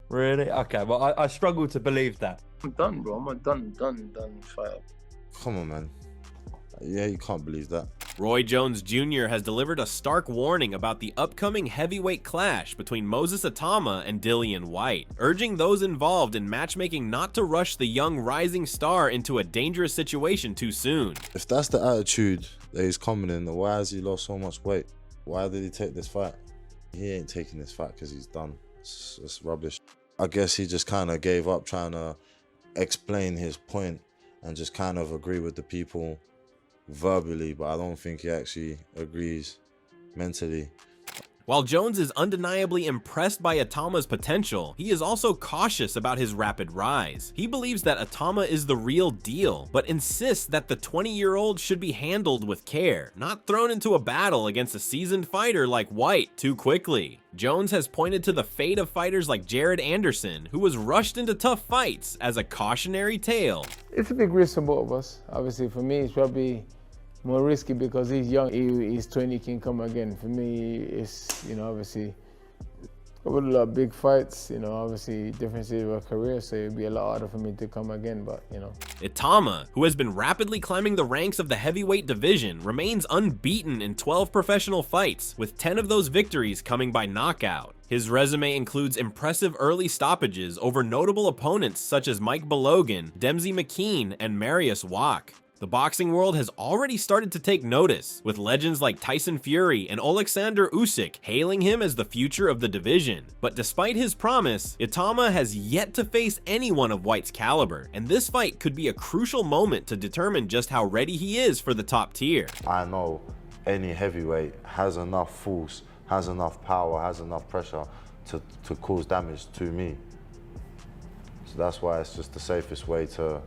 Really? Okay, well, I struggle to believe that. I'm done, bro. I'm a done fighter. Come on, man. Yeah, you can't believe that. Roy Jones Jr. has delivered a stark warning about the upcoming heavyweight clash between Moses Itauma and Dillian Whyte, urging those involved in matchmaking not to rush the young rising star into a dangerous situation too soon. If that's the attitude that he's coming in, then why has he lost so much weight? Why did he take this fight? He ain't taking this fight because he's done. It's rubbish. I guess he just kind of gave up trying to explain his point and just kind of agree with the people verbally, but I don't think he actually agrees mentally. While Jones is undeniably impressed by Itauma's potential, he is also cautious about his rapid rise. He believes that Itauma is the real deal, but insists that the 20-year-old should be handled with care, not thrown into a battle against a seasoned fighter like Whyte too quickly. Jones has pointed to the fate of fighters like Jared Anderson, who was rushed into tough fights, as a cautionary tale. It's a big risk for both of us. Obviously, for me, it's probably more risky because he's young. He's 20, can come again. For me, it's, obviously, a lot of big fights, obviously different stage of a career, so it'd be a lot harder for me to come again, but, Itauma, who has been rapidly climbing the ranks of the heavyweight division, remains unbeaten in 12 professional fights, with 10 of those victories coming by knockout. His resume includes impressive early stoppages over notable opponents such as Mike Balogan, Dempsey McKean, and Marius Wach. The boxing world has already started to take notice, with legends like Tyson Fury and Alexander Usyk hailing him as the future of the division. But despite his promise, Itauma has yet to face anyone of Whyte's caliber, and this fight could be a crucial moment to determine just how ready he is for the top tier. I know any heavyweight has enough force, has enough power, has enough pressure to cause damage to me. So that's why it's just the safest way to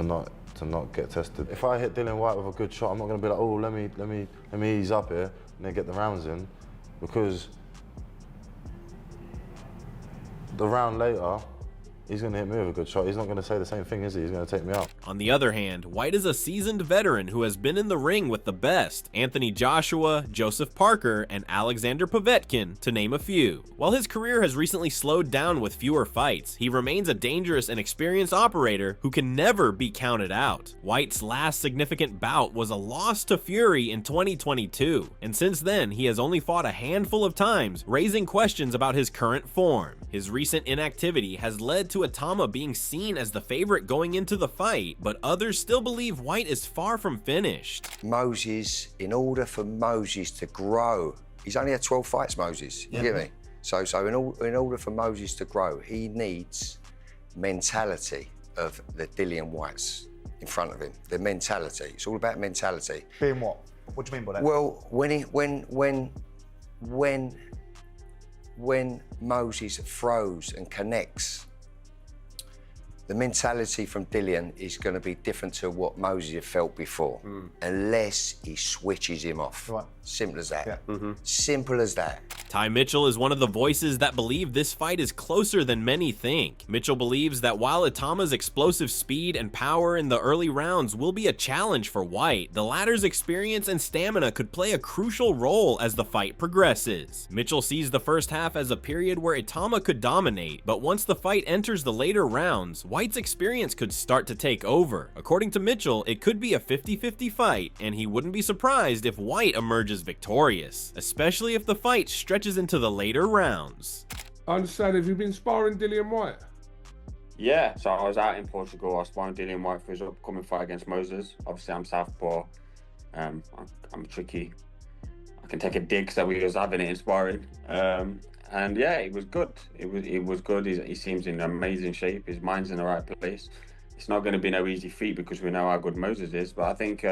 not get tested. If I hit Dillian Whyte with a good shot, I'm not going to be like, oh, let me ease up here and then get the rounds in, because the round later, he's going to hit me with a good shot. He's not going to say the same thing, is he? He's going to take me out. On the other hand, Whyte is a seasoned veteran who has been in the ring with the best: Anthony Joshua, Joseph Parker, and Alexander Povetkin, to name a few. While his career has recently slowed down with fewer fights, he remains a dangerous and experienced operator who can never be counted out. Whyte's last significant bout was a loss to Fury in 2022, and since then he has only fought a handful of times, raising questions about his current form. His recent inactivity has led to Itauma being seen as the favorite going into the fight, but others still believe Whyte is far from finished. Moses, in order for Moses to grow, he's only had 12 fights, Moses, you get me? So in order for Moses to grow, he needs mentality of the Dillian Whytes in front of him. The mentality, it's all about mentality. Being what? What do you mean by that? Well, when Moses throws and connects, the mentality from Dillian is going to be different to what Moses had felt before, unless he switches him off. Right. Simple as that. Yeah. Simple as that. Ty Mitchell is one of the voices that believe this fight is closer than many think. Mitchell believes that while Itauma's explosive speed and power in the early rounds will be a challenge for Whyte, the latter's experience and stamina could play a crucial role as the fight progresses. Mitchell sees the first half as a period where Itauma could dominate, but once the fight enters the later rounds, Whyte's experience could start to take over. According to Mitchell, it could be a 50-50 fight, and he wouldn't be surprised if Whyte emerges victorious, especially if the fight stretches into the later rounds. I understand, have you been sparring Dillian Whyte? Yeah, so I was out in Portugal. I was sparring Dillian Whyte for his upcoming fight against Moses. Obviously, I'm southpaw. I'm tricky. I can take a dig, so we was having it in sparring. And yeah, it was good. It was good. He seems in amazing shape. His mind's in the right place. It's not going to be no easy feat because we know how good Moses is, but I think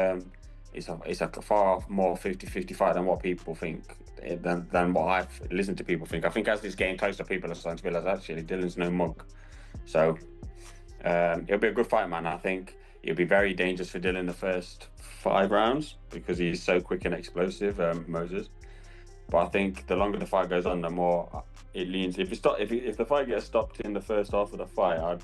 it's a far more 50-50 fight than what people think, than what I've listened to people think. I think as this getting closer, people are starting to realize actually Dillian's no mug. So it'll be a good fight, man. I think it'll be very dangerous for Dillian the first 5 rounds because he's so quick and explosive, Moses. But I think the longer the fight goes on, the more it leans. If the fight gets stopped in the first half of the fight,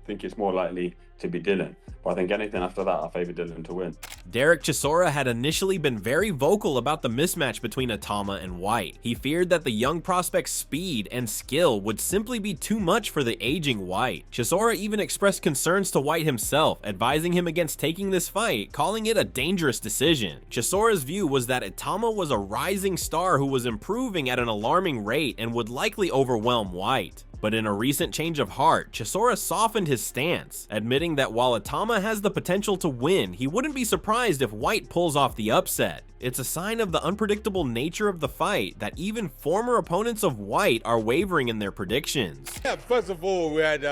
think it's more likely to be Dillian. But I think anything after that, I favour Dillian to win. Derek Chisora had initially been very vocal about the mismatch between Itauma and Whyte. He feared that the young prospect's speed and skill would simply be too much for the aging Whyte. Chisora even expressed concerns to Whyte himself, advising him against taking this fight, calling it a dangerous decision. Chisora's view was that Itauma was a rising star who was improving at an alarming rate and would likely overwhelm Whyte. But in a recent change of heart, Chisora softened his stance, admitting that while Itauma has the potential to win, he wouldn't be surprised if Whyte pulls off the upset. It's a sign of the unpredictable nature of the fight that even former opponents of Whyte are wavering in their predictions. Yeah, first of all, we had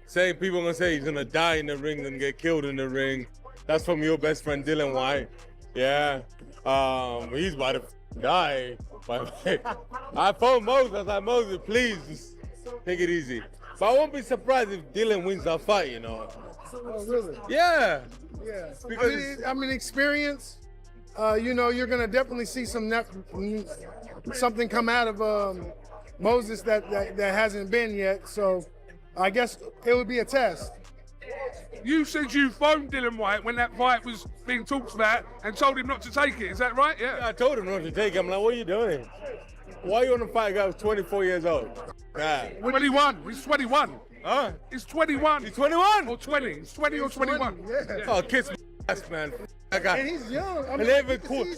saying people gonna say he's gonna die in the ring and get killed in the ring. That's from your best friend Dillian Whyte. Yeah, he's about to die. I phoned Moses. I was like, Moses, please just take it easy. But I won't be surprised if Dillian wins that fight, you know. Oh, really? Yeah. Yeah. Because I mean, experience. You know, you're gonna definitely see something come out of Moses that hasn't been yet. So, I guess it would be a test. You said you phoned Dillian Whyte when that fight was being talked about and told him not to take it. Is that right? Yeah. I told him not to take it. I'm like, what are you doing? Why are you on the fight guy who's 24 years old? Yeah. 21. He's 21. Huh? He's 21. He's 21? Or 20. He's 20 or 21. Yeah. Oh, kiss my ass, man. That guy. And he's young. I mean, And they even called me.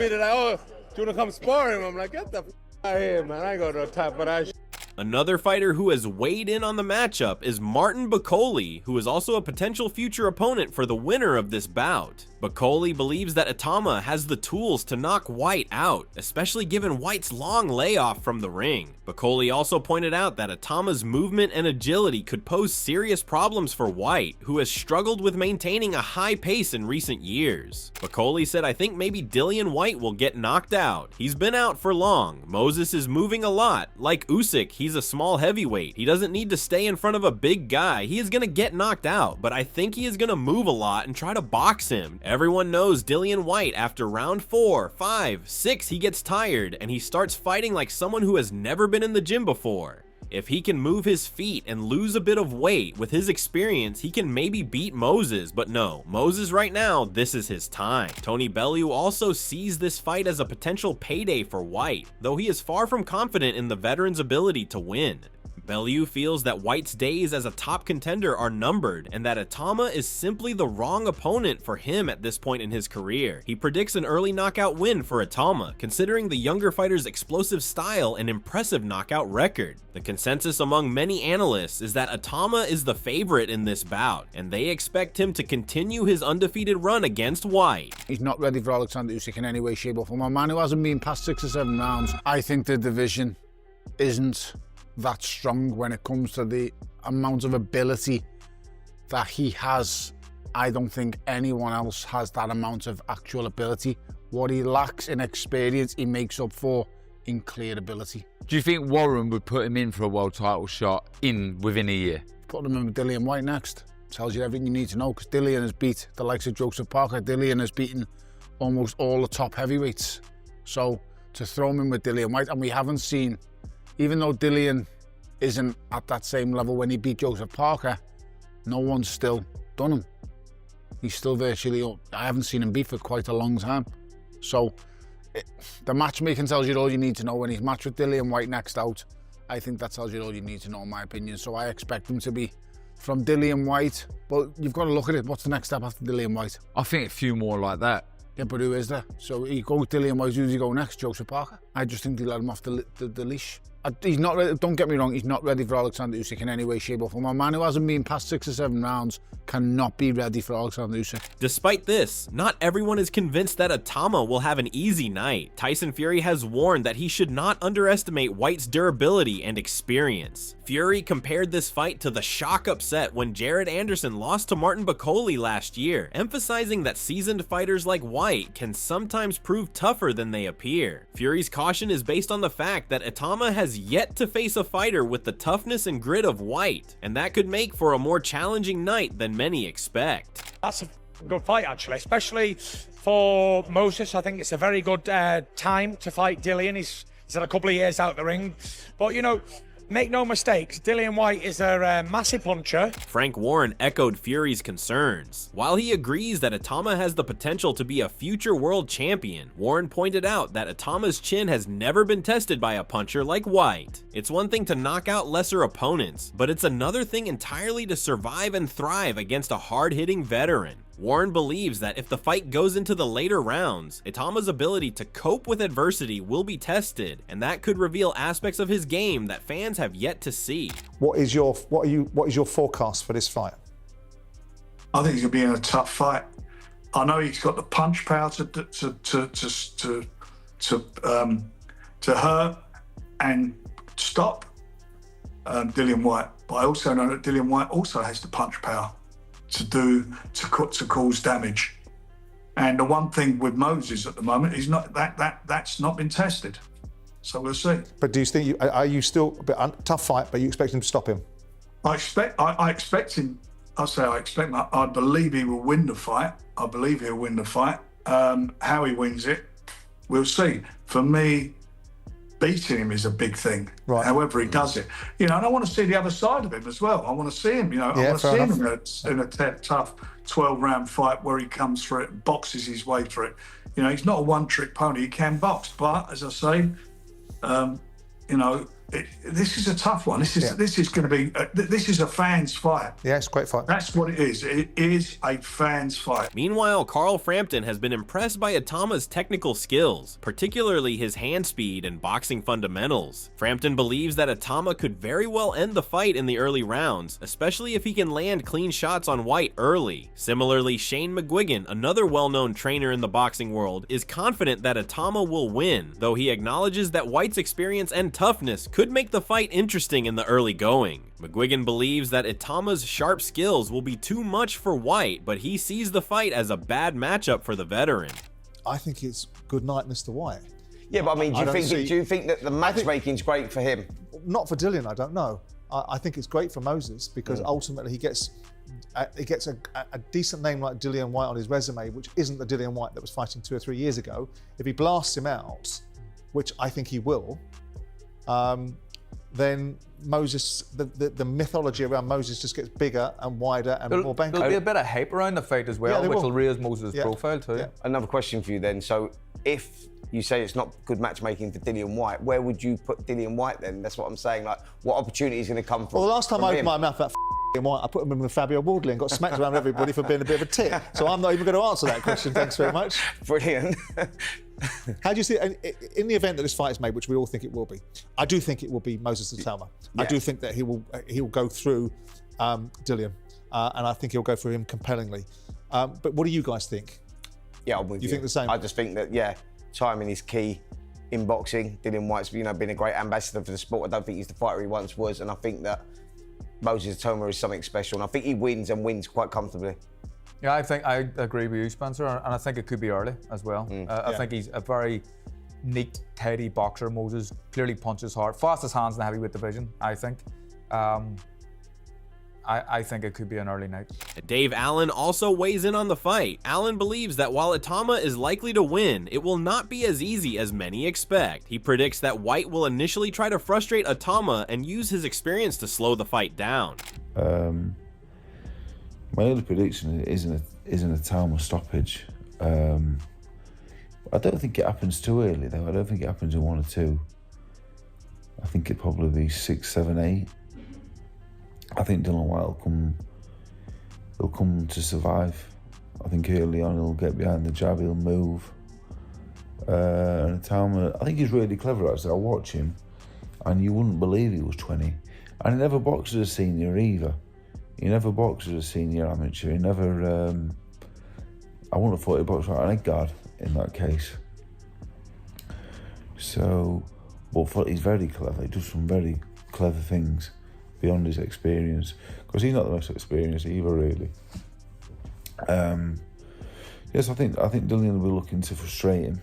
They're like, oh, do you want to come spar him? I'm like, get the f out of here, man. I ain't got no time for that shit. Another fighter who has weighed in on the matchup is Martin Bakole, who is also a potential future opponent for the winner of this bout. Bakole believes that Itauma has the tools to knock Whyte out, especially given Whyte's long layoff from the ring. Bakole also pointed out that Itauma's movement and agility could pose serious problems for Whyte, who has struggled with maintaining a high pace in recent years. Bakole said, I think maybe Dillian Whyte will get knocked out. He's been out for long. Moses is moving a lot. Like Usyk, he's a small heavyweight. He doesn't need to stay in front of a big guy. He is going to get knocked out, but I think he is going to move a lot and try to box him. Everyone knows Dillian Whyte after round 4, 5, 6, he gets tired and he starts fighting like someone who has never been in the gym before. If he can move his feet and lose a bit of weight with his experience, he can maybe beat Moses, but no, Moses right now, this is his time. Tony Bellew also sees this fight as a potential payday for Whyte, though he is far from confident in the veteran's ability to win. Bellew feels that Whyte's days as a top contender are numbered and that Itauma is simply the wrong opponent for him at this point in his career. He predicts an early knockout win for Itauma, considering the younger fighter's explosive style and impressive knockout record. The consensus among many analysts is that Itauma is the favorite in this bout, and they expect him to continue his undefeated run against Whyte. He's not ready for Alexander Usyk in any way, shape or form. A man who hasn't been past 6 or 7 rounds. I think the division isn't that strong when it comes to the amount of ability that he has. I don't think anyone else has that amount of actual ability. What he lacks in experience, he makes up for in clear ability. Do you think Warren would put him in for a world title shot within a year? Put him in with Dillian Whyte next. Tells you everything you need to know, because Dillian has beat the likes of Joseph Parker. Dillian has beaten almost all the top heavyweights. So to throw him in with Dillian Whyte, and we haven't seen, even though Dillian isn't at that same level when he beat Joseph Parker, no one's still done him. He's still virtually, I haven't seen him beat for quite a long time. So the matchmaking tells you all you need to know. When he's matched with Dillian Whyte next out, I think that tells you all you need to know, in my opinion. So I expect him to be from Dillian Whyte, but you've got to look at it. What's the next step after Dillian Whyte? I think a few more like that. Yeah, but who is there? So he goes Dillian Whyte, who does he go next? Joseph Parker? I just think they let him off the leash. He's not ready, don't get me wrong, he's not ready for Alexander Usyk in any way, shape or form. A man who hasn't been past 6 or 7 rounds cannot be ready for Alexander Usyk. Despite this, not everyone is convinced that Itauma will have an easy night. Tyson Fury has warned that he should not underestimate Whyte's durability and experience. Fury compared this fight to the shock upset when Jared Anderson lost to Martin Bakole last year, emphasizing that seasoned fighters like Whyte can sometimes prove tougher than they appear. Fury's caution is based on the fact that Itauma has yet to face a fighter with the toughness and grit of Whyte, and that could make for a more challenging night than many expect. That's a good fight, actually, especially for Moses. I think it's a very good time to fight Dillian. He's had a couple of years out the ring, but you know, Make no mistakes, Dillian Whyte is a massive puncher. Frank Warren echoed Fury's concerns. While he agrees that Itauma has the potential to be a future world champion, Warren pointed out that Itauma's chin has never been tested by a puncher like Whyte. It's one thing to knock out lesser opponents, but it's another thing entirely to survive and thrive against a hard-hitting veteran. Warren believes that if the fight goes into the later rounds, Itauma's ability to cope with adversity will be tested, and that could reveal aspects of his game that fans have yet to see. What is your forecast for this fight? I think he's gonna be in a tough fight. I know he's got the punch power to hurt and stop Dillian Whyte, but I also know that Dillian Whyte also has the punch power to cause damage. And the one thing with Moses at the moment is that's not been tested. So we'll see. But do you think are you still a bit tough fight? But you expect him to stop him? I expect him. I believe he will win the fight. I believe he'll win the fight. How he wins it, we'll see. For me, beating him is a big thing. Right. However he does it, and I want to see the other side of him as well. I want to see him. I want to see him in a tough 12-round fight where he comes through it and boxes his way through it. He's not a one-trick pony. He can box, but as I say, this is a tough one. This is going to be. This is a fans' fight. Yeah, it's a great fight. That's what it is. It is a fans' fight. Meanwhile, Carl Frampton has been impressed by Itauma's technical skills, particularly his hand speed and boxing fundamentals. Frampton believes that Itauma could very well end the fight in the early rounds, especially if he can land clean shots on Whyte early. Similarly, Shane McGuigan, another well-known trainer in the boxing world, is confident that Itauma will win, though he acknowledges that Whyte's experience and toughness could make the fight interesting in the early going. McGuigan believes that Itauma's sharp skills will be too much for Whyte, but he sees the fight as a bad matchup for the veteran. I think it's good night, Mr. Whyte. Yeah, but I mean, do you think that the matchmaking's great for him? Not for Dillian, I don't know. I think it's great for Moses because ultimately he gets a decent name like Dillian Whyte on his resume, which isn't the Dillian Whyte that was fighting 2 or 3 years ago. If he blasts him out, which I think he will, then Moses, the mythology around Moses just gets bigger and wider and more bankable. There'll be a bit of hype around the fight as well, which will raise Moses' profile too. Yeah. Another question for you then. So if you say it's not good matchmaking for Dillian Whyte, where would you put Dillian Whyte then? That's what I'm saying. Like, what opportunity is going to come from? Well, the last time I opened my mouth about Whyte, I put him in with Fabio Wardley and got smacked around everybody for being a bit of a tit. So I'm not even going to answer that question. Thanks very much. Brilliant. How do you see it in the event that this fight is made, which we all think it will be? I do think it will be Moses Itauma. I do think that he will go through Dillian, and I think he'll go through him compellingly. But what do you guys think? Yeah, I'm with you. You think the same? I just think that timing is key in boxing. Dillian Whyte's been a great ambassador for the sport. I don't think he's the fighter he once was, and I think that Moses Itauma is something special, and I think he wins and wins quite comfortably. Yeah, I agree with you, Spencer, and I think it could be early as well. I think he's a very neat, tidy boxer. Moses clearly punches hard, fastest hands in the heavyweight division, I think. I think it could be an early night. Dave Allen also weighs in on the fight. Allen believes that while Itauma is likely to win, it will not be as easy as many expect. He predicts that Whyte will initially try to frustrate Itauma and use his experience to slow the fight down. My early prediction is an Itauma stoppage. I don't think it happens too early though. I don't think it happens in 1 or 2. I think it'd probably be 6, 7, 8. I think Dillian Whyte will come to survive. I think early on he'll get behind the jab, he'll move. And Itauma, I think he's really clever actually. I watch him and you wouldn't believe he was 20. And he never boxed as a senior either. He never boxed as a senior amateur. He never, I wouldn't have thought he boxed like an egg guard in that case. So, but he's very clever. He does some very clever things beyond his experience. Because he's not the most experienced either, really. Yes, I think Dillian will be looking to frustrate him.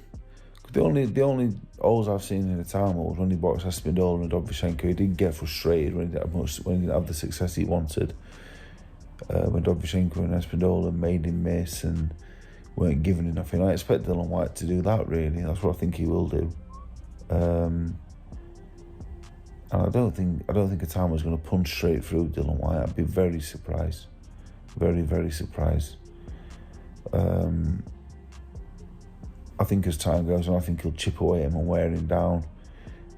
The only holes I've seen in Itauma was when he boxed Espindola and Dobyshenko. He didn't get frustrated when he didn't have the success he wanted. When Dobyshenko and Espindola made him miss and weren't giving enough. I expect Dillian Whyte to do that, really. That's what I think he will do. And I don't think Itauma's going to punch straight through Dillian Whyte. I'd be very surprised, very, very surprised. I think as time goes on, I think he'll chip away at him and wear him down.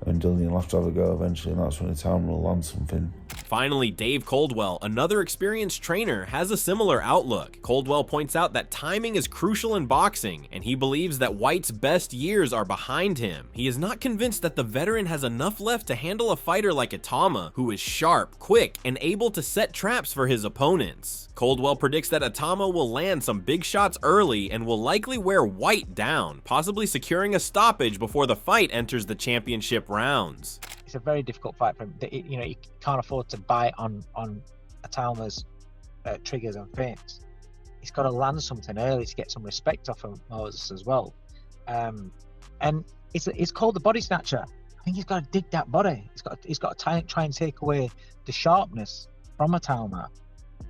And Dillian will have to have a go eventually, and that's when Itauma will land something. Finally, Dave Coldwell, another experienced trainer, has a similar outlook. Coldwell points out that timing is crucial in boxing, and he believes that Whyte's best years are behind him. He is not convinced that the veteran has enough left to handle a fighter like Itauma, who is sharp, quick, and able to set traps for his opponents. Coldwell predicts that Itauma will land some big shots early and will likely wear Whyte down, possibly securing a stoppage before the fight enters the championship rounds. It's a very difficult fight for him. You know, you can't afford to bite on Itauma's triggers and feints. He's got to land something early to get some respect off of Moses as well. And it's called the body snatcher. I think he's got to dig that body. He's got to try and take away the sharpness from Itauma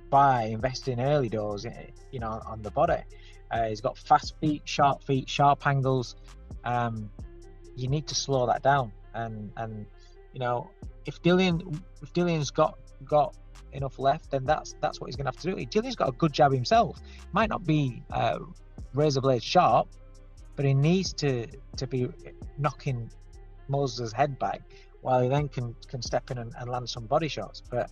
by investing early doors, you know, on the body. He's got fast feet, sharp angles. You need to slow that down. And you know, if Dillian's got enough left, then that's what he's going to have to do. Dillian's got a good jab himself. Might not be razor blade sharp, but he needs to be knocking Moses' head back while he then can step in and land some body shots. But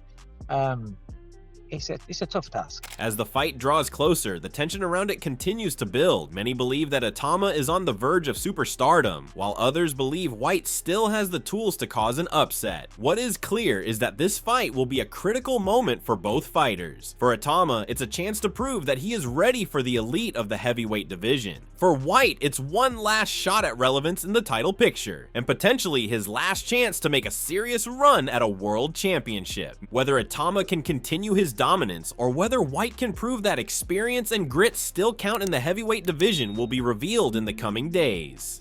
it's a tough task. As the fight draws closer, the tension around it continues to build. Many believe that Itauma is on the verge of superstardom, while others believe Whyte still has the tools to cause an upset. What is clear is that this fight will be a critical moment for both fighters. For Itauma, it's a chance to prove that he is ready for the elite of the heavyweight division. For Whyte, it's one last shot at relevance in the title picture, and potentially his last chance to make a serious run at a world championship. Whether Itauma can continue his dominance, or whether Whyte can prove that experience and grit still count in the heavyweight division, will be revealed in the coming days.